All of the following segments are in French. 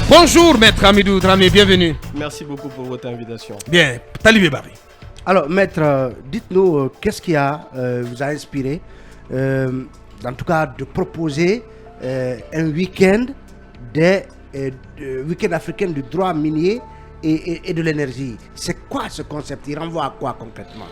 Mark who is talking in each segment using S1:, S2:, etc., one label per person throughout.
S1: Bonjour Maître Hamidou Dramé, bienvenue.
S2: Merci beaucoup pour votre invitation.
S1: Bien, Talibé Barry.
S3: Alors Maître, dites-nous qu'est-ce qui vous a inspiré, en tout cas de proposer un week-end africain du droit minier et de l'énergie. C'est quoi ce concept? Il renvoie à quoi concrètement?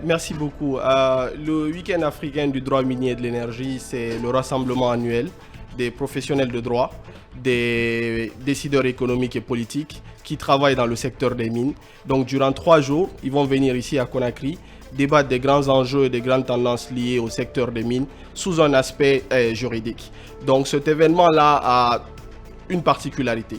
S2: Merci beaucoup. Le week-end africain du droit minier et de l'énergie, c'est le rassemblement annuel des professionnels de droit, des décideurs économiques et politiques qui travaillent dans le secteur des mines. Donc durant 3 jours, ils vont venir ici à Conakry débattre des grands enjeux et des grandes tendances liées au secteur des mines sous un aspect juridique. Donc cet événement-là a une particularité.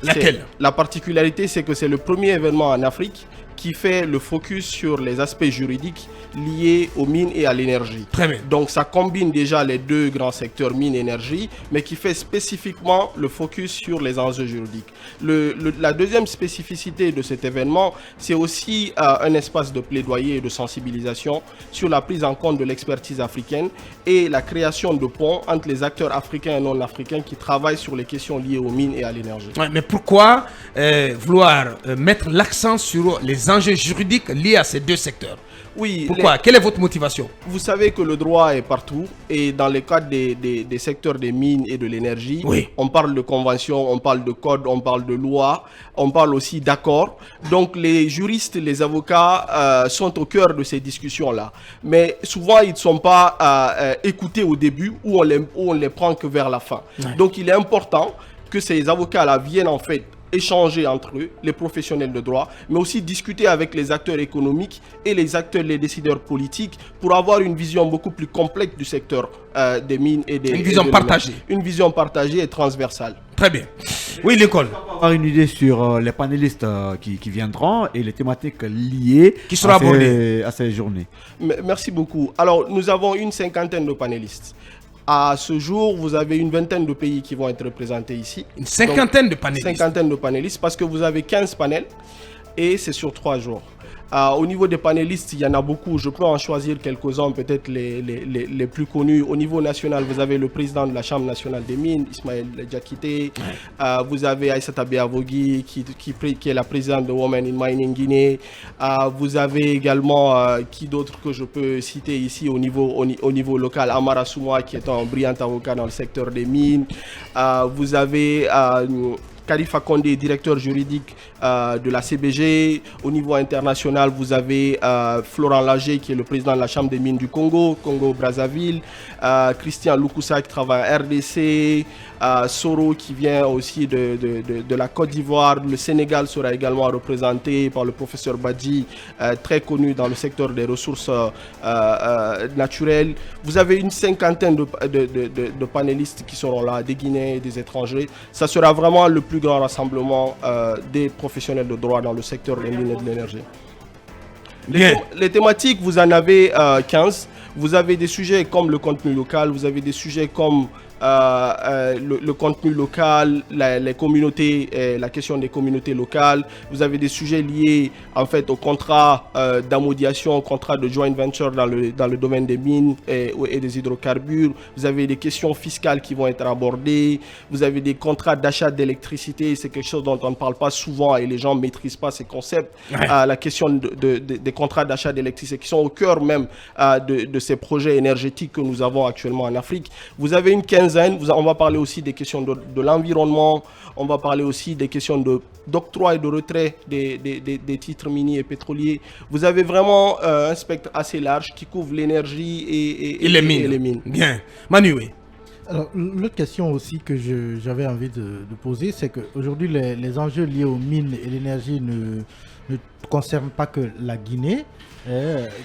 S1: Laquelle?
S2: La particularité, c'est que c'est le premier événement en Afrique qui fait le focus sur les aspects juridiques liés aux mines et à l'énergie.
S1: Très bien.
S2: Donc ça combine déjà les deux grands secteurs mines et énergie, mais qui fait spécifiquement le focus sur les enjeux juridiques. La deuxième spécificité de cet événement, c'est aussi un espace de plaidoyer et de sensibilisation sur la prise en compte de l'expertise africaine et la création de ponts entre les acteurs africains et non africains qui travaillent sur les questions liées aux mines et à l'énergie.
S1: Ouais, mais pourquoi vouloir mettre l'accent sur les enjeux juridiques liés à ces deux secteurs?
S2: Oui.
S1: Pourquoi? Quelle est votre motivation?
S2: Vous savez que le droit est partout et dans le cadre des secteurs des mines et de l'énergie,
S1: oui,
S2: on parle de conventions, on parle de codes, on parle de lois, on parle aussi d'accords. Donc les juristes, les avocats sont au cœur de ces discussions-là. Mais souvent, ils ne sont pas écoutés au début ou on les prend que vers la fin. Ouais. Donc il est important que ces avocats-là viennent en fait échanger entre eux, les professionnels de droit, mais aussi discuter avec les acteurs économiques et les décideurs politiques pour avoir une vision beaucoup plus complète du secteur des mines et des...
S1: Une vision partagée.
S2: Une vision partagée et transversale.
S1: Très bien. Oui, l'école.
S4: Avoir une idée sur les panélistes qui viendront et les thématiques liées
S1: qui seront abordées
S4: à ces journées.
S2: Merci beaucoup. Alors, nous avons une 50aine de panélistes. À ce jour, vous avez une 20aine de pays qui vont être représentés ici.
S1: Une 50aine de panélistes.
S2: 50aine de panélistes parce que vous avez 15 panels et c'est sur 3 jours. Au niveau des panélistes, il y en a beaucoup. Je peux en choisir quelques-uns, peut-être les plus connus. Au niveau national, vous avez le président de la Chambre nationale des mines, Ismaël Diakité. Vous avez Aïssata Beavogui, qui est la présidente de Women in Mining Guinée. Vous avez également, qui d'autre que je peux citer ici au niveau local, Amara Soumoua, qui est un brillant avocat dans le secteur des mines. Vous avez... Khalifa Condé, directeur juridique de la CBG. Au niveau international, vous avez Florent Lager, qui est le président de la Chambre des mines du Congo, Congo-Brazzaville. Christian Loukoussa, qui travaille à RDC. Soro, qui vient aussi de la Côte d'Ivoire. Le Sénégal sera également représenté par le professeur Badji, très connu dans le secteur des ressources naturelles. Vous avez une 50aine de panélistes qui seront là, des Guinéens et des étrangers. Ça sera vraiment le plus grand rassemblement des professionnels de droit dans le secteur des mines et de l'énergie. Les thématiques, vous en avez 15. Vous avez des sujets comme le contenu local, vous avez des sujets comme le contenu local, les communautés, la question des communautés locales. Vous avez des sujets liés en fait au contrat d'amodiation, au contrat de joint venture dans le domaine des mines et des hydrocarbures. Vous avez des questions fiscales qui vont être abordées. Vous avez des contrats d'achat d'électricité. C'est quelque chose dont on ne parle pas souvent et les gens ne maîtrisent pas ces concepts. Ouais. La question des contrats d'achat d'électricité qui sont au cœur même de ces projets énergétiques que nous avons actuellement en Afrique. Vous avez une quinzaine. On va parler aussi des questions de l'environnement, on va parler aussi des questions d'octroi et de retrait des titres miniers et pétroliers. Vous avez vraiment un spectre assez large qui couvre l'énergie et les mines.
S1: Bien. Manu, oui.
S5: Alors, l'autre question aussi que j'avais envie de poser, c'est qu'aujourd'hui, les enjeux liés aux mines et l'énergie ne concernent pas que la Guinée.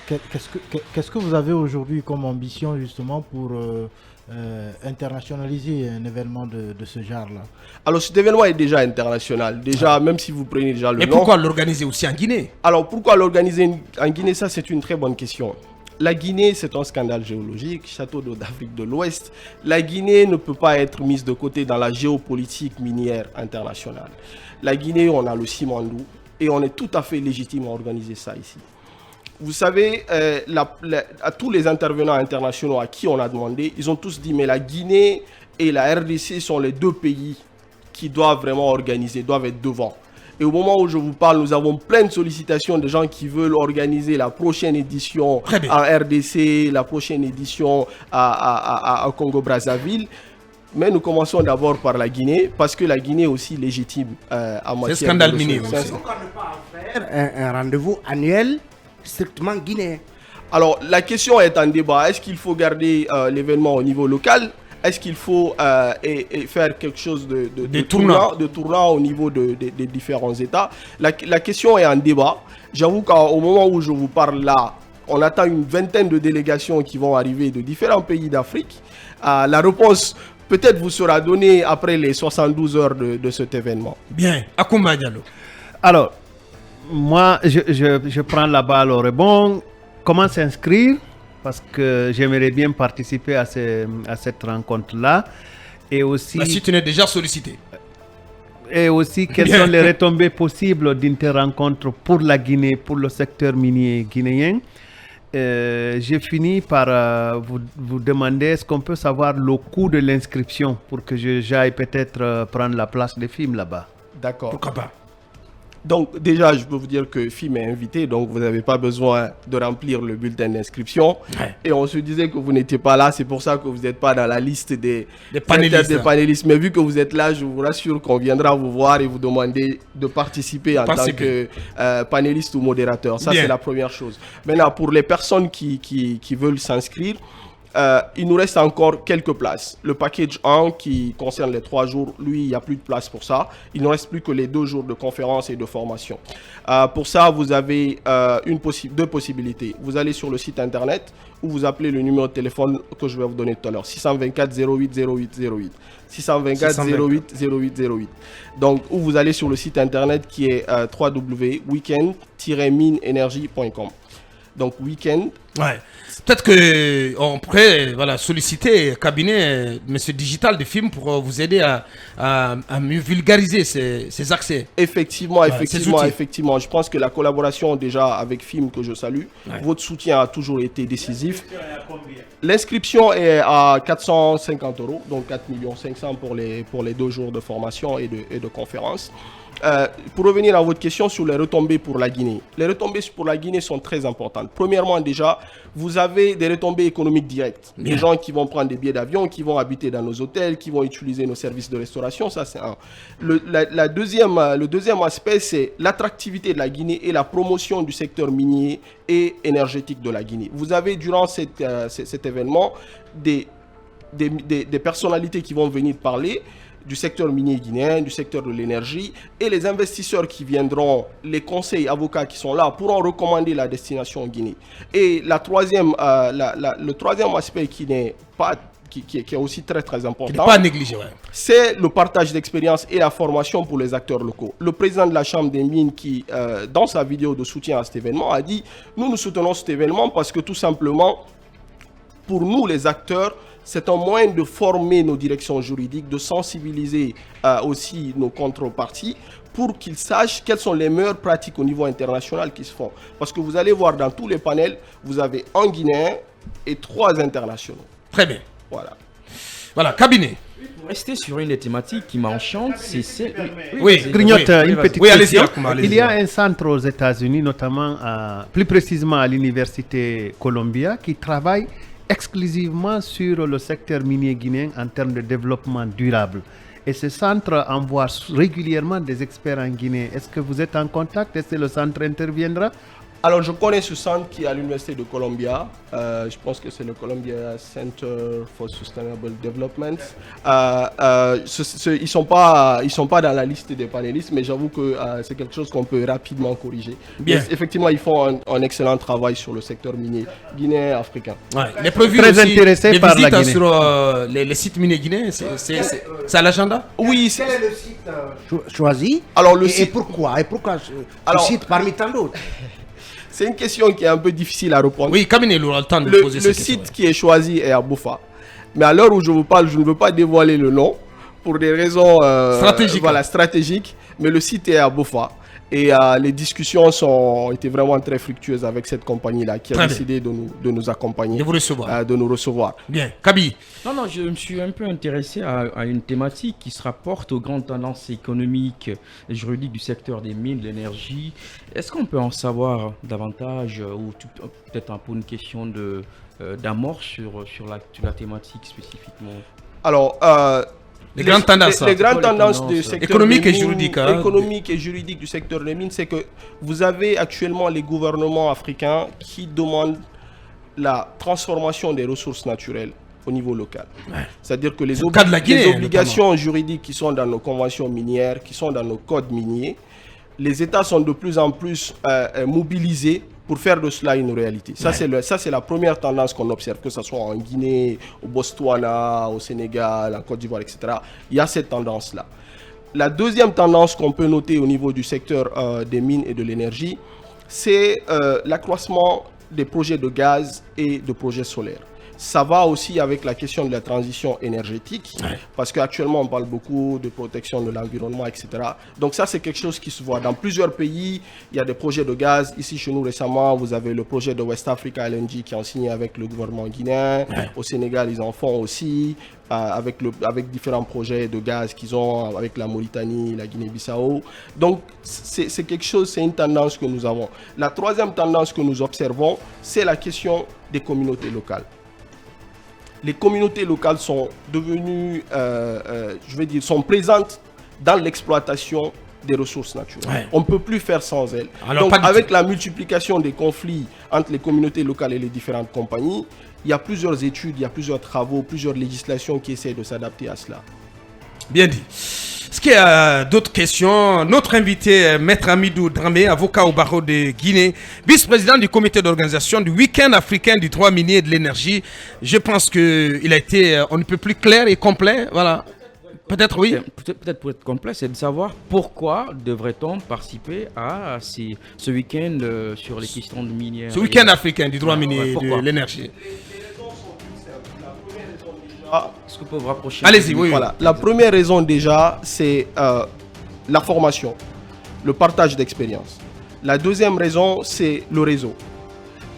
S5: Qu'est-ce que vous avez aujourd'hui comme ambition justement pour internationaliser un événement de ce genre-là?
S2: Alors cet événement est déjà international, même si vous prenez déjà le nom.
S1: Et pourquoi l'organiser aussi en Guinée?
S2: Alors pourquoi l'organiser en Guinée? Ça c'est une très bonne question. La Guinée, c'est un scandale géologique, château d'eau d'Afrique de l'Ouest. La Guinée ne peut pas être mise de côté dans la géopolitique minière internationale. La Guinée, on a le Simandou et on est tout à fait légitime à organiser ça ici. Vous savez, à tous les intervenants internationaux à qui on a demandé, ils ont tous dit mais la Guinée et la RDC sont les deux pays qui doivent vraiment organiser, doivent être devant. Et au moment où je vous parle, nous avons plein de sollicitations de gens qui veulent organiser la prochaine édition en RDC, la prochaine édition à Congo-Brazzaville. Mais nous commençons d'abord par la Guinée, parce que la Guinée est aussi légitime en matière de...
S1: C'est scandale minier.
S3: Pourquoi ne pas en faire un rendez-vous annuel strictement guinéen?
S2: Alors, la question est en débat. Est-ce qu'il faut garder l'événement au niveau local? Est-ce qu'il faut faire quelque chose de tournant au niveau des différents États? La question est en débat. J'avoue qu'au moment où je vous parle là, on attend une vingtaine de délégations qui vont arriver de différents pays d'Afrique. La réponse peut-être vous sera donnée après les 72 heures de cet événement.
S1: Bien. Akoumba Diallo.
S6: Alors, moi, je prends la balle au rebond. Comment s'inscrire? Parce que j'aimerais bien participer à cette rencontre-là. Et aussi,
S1: Si tu n'es déjà sollicité.
S6: Et aussi, quelles sont les retombées possibles d'une telle rencontre pour la Guinée, pour le secteur minier guinéen? J'ai fini par vous demander, est-ce qu'on peut savoir le coût de l'inscription pour que j'aille peut-être prendre la place des films là-bas?
S2: D'accord.
S1: Pourquoi pas?
S2: Donc déjà, je peux vous dire que FIM est invité, donc vous n'avez pas besoin de remplir le bulletin d'inscription.
S1: Ouais.
S2: Et on se disait que vous n'étiez pas là, c'est pour ça que vous n'êtes pas dans la liste des
S1: panélistes.
S2: Mais vu que vous êtes là, je vous rassure qu'on viendra vous voir et vous demander de participer en tant que panéliste ou modérateur. Ça, c'est la première chose. Maintenant, pour les personnes qui veulent s'inscrire, il nous reste encore quelques places. Le package 1 qui concerne les 3 jours, lui, il n'y a plus de place pour ça. Il ne reste plus que les 2 jours de conférence et de formation. Pour ça, vous avez deux possibilités. Vous allez sur le site internet ou vous appelez le numéro de téléphone que je vais vous donner tout à l'heure. 624 08 08 08. 624 08 08 08. Donc, ou vous allez sur le site internet qui est www.weekend-minenergie.com. Donc, weekend.
S1: Ouais. Peut-être qu'on pourrait solliciter le cabinet Monsieur Digital de Film pour vous aider à mieux vulgariser ces accès.
S2: Effectivement. Je pense que la collaboration déjà avec Film, que je salue, votre soutien a toujours été décisif. L'inscription est à 450 €, donc 4 500 000 pour les 2 jours de formation et de conférence. Pour revenir à votre question sur les retombées pour la Guinée. Les retombées pour la Guinée sont très importantes. Premièrement, déjà, vous avez des retombées économiques directes. Des gens qui vont prendre des billets d'avion, qui vont habiter dans nos hôtels, qui vont utiliser nos services de restauration. Ça, c'est un. Le deuxième aspect, c'est l'attractivité de la Guinée et la promotion du secteur minier et énergétique de la Guinée. Vous avez, durant cet événement, des personnalités qui vont venir parler du secteur minier guinéen, du secteur de l'énergie, et les investisseurs qui viendront, les conseils avocats qui sont là, pourront recommander la destination Guinée. Et le troisième aspect qui est aussi très très important,
S1: pas négligé,
S2: c'est le partage d'expérience et la formation pour les acteurs locaux. Le président de la Chambre des mines qui, dans sa vidéo de soutien à cet événement, a dit « Nous soutenons cet événement parce que tout simplement, pour nous les acteurs, c'est un moyen de former nos directions juridiques, de sensibiliser aussi nos contreparties pour qu'ils sachent quelles sont les meilleures pratiques au niveau international qui se font. Parce que vous allez voir dans tous les panels, vous avez un Guinéen et 3 internationaux.
S1: Très bien.
S2: Voilà,
S1: cabinet.
S7: Pour rester sur une des thématiques qui m'enchante, c'est celle...
S6: Grignote, une petite question.
S1: Allez-y.
S6: Il y a un centre aux États-Unis, notamment, plus précisément à l'Université Columbia, qui travaille exclusivement sur le secteur minier guinéen en termes de développement durable. Et ce centre envoie régulièrement des experts en Guinée. Est-ce que vous êtes en contact? Est-ce que le centre interviendra?
S2: Alors, je connais ce centre qui est à l'Université de Columbia. Je pense que c'est le Columbia Center for Sustainable Development. Ils sont pas dans la liste des panélistes, mais j'avoue que c'est quelque chose qu'on peut rapidement corriger.
S1: Bien.
S2: Mais effectivement, ils font un excellent travail sur le secteur minier guinéen africain.
S1: Il est prévu
S6: très
S1: aussi
S6: intéressé par la Guinée.
S1: sur les sites miniers guinéens. C'est à l'agenda?
S2: Oui,
S3: Quel est le site choisi?
S2: Alors,
S3: Et pourquoi? Et pourquoi ce site parmi tant d'autres?
S2: C'est une question qui est un peu difficile à répondre.
S1: Oui, cabinet, il aura le temps de poser cette question.
S2: Le site qui est choisi est à Boufa. Mais à l'heure où je vous parle, je ne veux pas dévoiler le nom pour des raisons stratégiques. Mais le site est à Boufa. Et les discussions ont été vraiment très fructueuses avec cette compagnie-là qui a
S1: Très
S2: décidé de nous accompagner,
S1: De vous recevoir.
S2: de nous recevoir.
S1: Bien. Kaby.
S7: Non, je me suis un peu intéressé à une thématique qui se rapporte aux grandes tendances économiques et juridiques du secteur des mines, de l'énergie. Est-ce qu'on peut en savoir davantage ou peut-être un peu une question d'amorce sur la thématique spécifiquement?
S2: Alors,
S1: Les grandes tendances.
S2: les grandes
S7: les
S2: tendances
S7: tendances
S2: du secteur
S1: économiques
S2: des
S1: et
S2: mines,
S1: juridiques, hein.
S2: économiques et juridiques du secteur des mines, c'est que vous avez actuellement les gouvernements africains qui demandent la transformation des ressources naturelles au niveau local. C'est-à-dire que les,
S1: C'est le cas de la Guinée,
S2: les obligations juridiques qui sont dans nos conventions minières, qui sont dans nos codes miniers, les États sont de plus en plus mobilisés pour faire de cela une réalité. Ça, c'est la première tendance qu'on observe, que ce soit en Guinée, au Botswana, au Sénégal, en Côte d'Ivoire, etc. Il y a cette tendance-là. La deuxième tendance qu'on peut noter au niveau du secteur des mines et de l'énergie, c'est l'accroissement des projets de gaz et de projets solaires. Ça va aussi avec la question de la transition énergétique, parce qu'actuellement on parle beaucoup de protection de l'environnement, etc. Donc ça, c'est quelque chose qui se voit dans plusieurs pays. Il y a des projets de gaz. Ici chez nous récemment, vous avez le projet de West Africa LNG qui ont signé avec le gouvernement guinéen. Au Sénégal, ils en font aussi avec différents projets de gaz qu'ils ont avec la Mauritanie, la Guinée-Bissau. Donc c'est quelque chose, c'est une tendance que nous avons. La troisième tendance que nous observons, c'est la question des communautés locales. Les communautés locales sont devenues, sont présentes dans l'exploitation des ressources naturelles. On ne peut plus faire sans elles.
S1: Alors,
S2: donc, avec la multiplication des conflits entre les communautés locales et les différentes compagnies, il y a plusieurs études, il y a plusieurs travaux, plusieurs législations qui essaient de s'adapter à cela.
S1: Bien dit. Est-ce qu'il y a d'autres questions? Notre invité, Maître Hamidou Dramé, avocat au barreau de Guinée, vice-président du comité d'organisation du week-end africain du droit minier et de l'énergie. Je pense qu'il a été, on ne peut plus clair et complet. Voilà. Peut-être oui.
S7: Peut-être pour être complet, c'est de savoir pourquoi devrait-on participer à ce week-end sur les questions de minières.
S1: Ce week-end africain du droit minier et de l'énergie.
S7: Est-ce que vous pouvez vous rapprocher?
S1: Allez-y, oui.
S2: Voilà. La première raison déjà, c'est la formation, le partage d'expérience. La deuxième raison, c'est le réseau.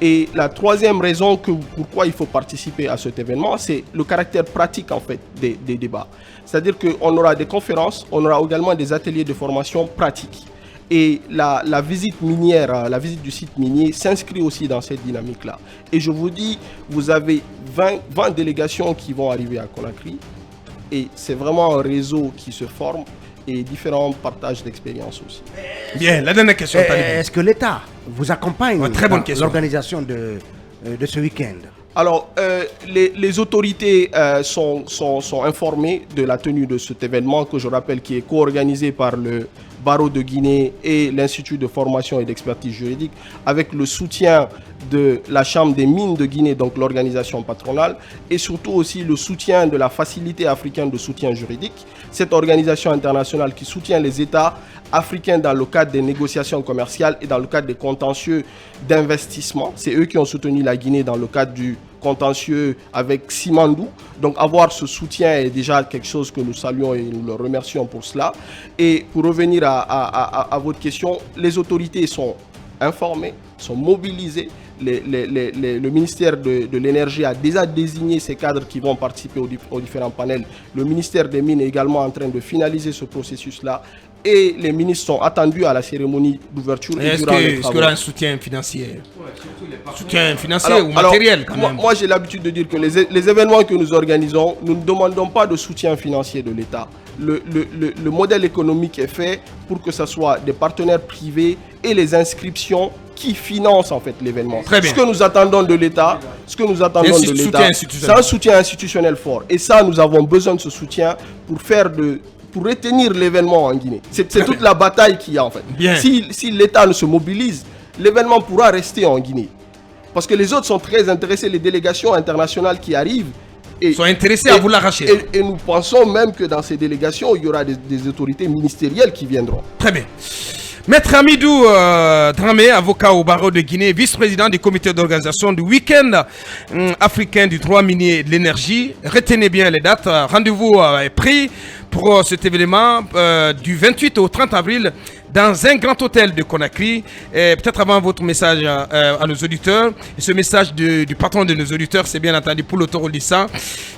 S2: Et la troisième raison pourquoi il faut participer à cet événement, c'est le caractère pratique en fait des débats. C'est-à-dire qu'on aura des conférences, on aura également des ateliers de formation pratiques. Et la visite minière, la visite du site minier s'inscrit aussi dans cette dynamique-là. Et je vous dis, vous avez 20 délégations qui vont arriver à Conakry. Et c'est vraiment un réseau qui se forme et différents partages d'expériences aussi.
S1: Bien, la dernière question.
S3: Est-ce que l'État vous accompagne
S1: très bonne
S3: dans
S1: question.
S3: l'organisation de ce week-end?
S2: Alors, les autorités sont informées de la tenue de cet événement que je rappelle qui est co-organisé par le Barreau de Guinée et l'Institut de formation et d'expertise juridique avec le soutien de la Chambre des mines de Guinée, donc l'organisation patronale, et surtout aussi le soutien de la Facilité africaine de soutien juridique, cette organisation internationale qui soutient les États africains dans le cadre des négociations commerciales et dans le cadre des contentieux d'investissement. C'est eux qui ont soutenu la Guinée dans le cadre du contentieux avec Simandou. Donc avoir ce soutien est déjà quelque chose que nous saluons et nous leur remercions pour cela. Et pour revenir à votre question, les autorités sont informées, sont mobilisées. Le ministère de l'énergie a déjà désigné ces cadres qui vont participer aux différents panels. Le ministère des Mines est également en train de finaliser ce processus-là. Et les ministres sont attendus à la cérémonie d'ouverture.
S1: Est-ce qu'il y aura un soutien financier? Soutien financier ou matériel quand même.
S2: Moi j'ai l'habitude de dire que les événements que nous organisons, nous ne demandons pas de soutien financier de l'État. Le modèle économique est fait pour que ce soit des partenaires privés et les inscriptions qui financent en fait l'événement. Ce que nous attendons de l'État, c'est un soutien institutionnel fort. Et ça, nous avons besoin de ce soutien pour retenir l'événement en Guinée. C'est toute la bataille qu'il y a en fait. Si l'État ne se mobilise, l'événement pourra rester en Guinée. Parce que les autres sont très intéressés, les délégations internationales qui arrivent.
S1: Sont intéressés à vous l'arracher.
S2: Et nous pensons même que dans ces délégations, il y aura des autorités ministérielles qui viendront.
S1: Très bien. Maître Hamidou Dramé, avocat au barreau de Guinée, vice-président du comité d'organisation du week-end africain du droit minier et de l'énergie. Retenez bien les dates. Rendez-vous est pris pour cet événement du 28 au 30 avril dans un grand hôtel de Conakry. Peut-être avant votre message à nos auditeurs, et ce message du patron de nos auditeurs, c'est bien entendu pour l'auteur Lissa,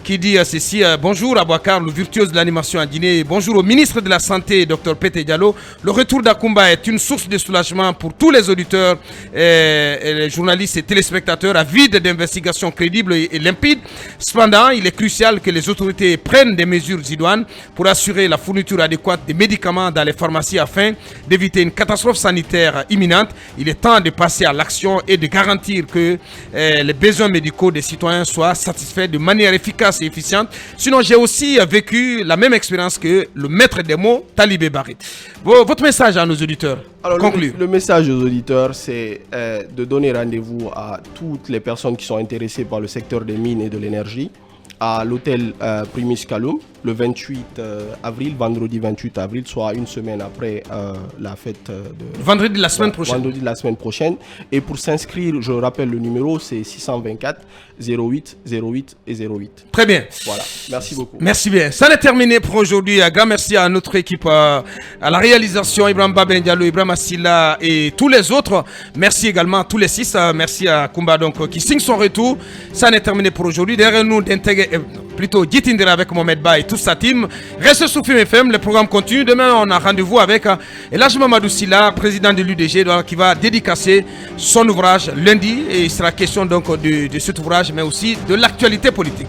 S1: qui dit ceci: bonjour à Bouakar, le virtuose de l'animation à Guinée. Bonjour au ministre de la Santé, Dr Pété Diallo. Le retour d'Akumba est une source de soulagement pour tous les auditeurs, et les journalistes et téléspectateurs avides d'investigations crédibles et limpides. Cependant, il est crucial que les autorités prennent des mesures idoines pour assurer la fourniture adéquate des médicaments dans les pharmacies afin d'éviter une catastrophe sanitaire imminente. Il est temps de passer à l'action et de garantir que les besoins médicaux des citoyens soient satisfaits de manière efficace et efficiente. Sinon, j'ai aussi vécu la même expérience que le maître des mots, Talibé Barry. Votre message à nos auditeurs.
S2: Alors,
S1: conclu.
S2: le message aux auditeurs, c'est de donner rendez-vous à toutes les personnes qui sont intéressées par le secteur des mines et de l'énergie à l'hôtel Primus Kaloum le 28 avril, vendredi 28 avril, soit une semaine après la fête de...
S1: Vendredi de la semaine prochaine.
S2: Vendredi de la semaine prochaine. Et pour s'inscrire, je rappelle le numéro, c'est 624 08 08 et 08.
S1: Très bien.
S2: Voilà, merci beaucoup.
S1: Merci bien. Ça n'est terminé pour aujourd'hui. Un grand merci à notre équipe, à la réalisation, Ibrahim Baben Diallo, Ibrahim Assila et tous les autres. Merci également à tous les 6. Merci à Kumba donc, qui signe son retour. Ça n'est terminé pour aujourd'hui. Derrière nous, plutôt Gitindera avec Mohamed Ba et toute sa team. Restez sur Film FM, le programme continue. Demain, on a rendez-vous avec Elhaj Mamadou Silla, président de l'UDG, qui va dédicacer son ouvrage lundi. Et il sera question donc de cet ouvrage, mais aussi de l'actualité politique.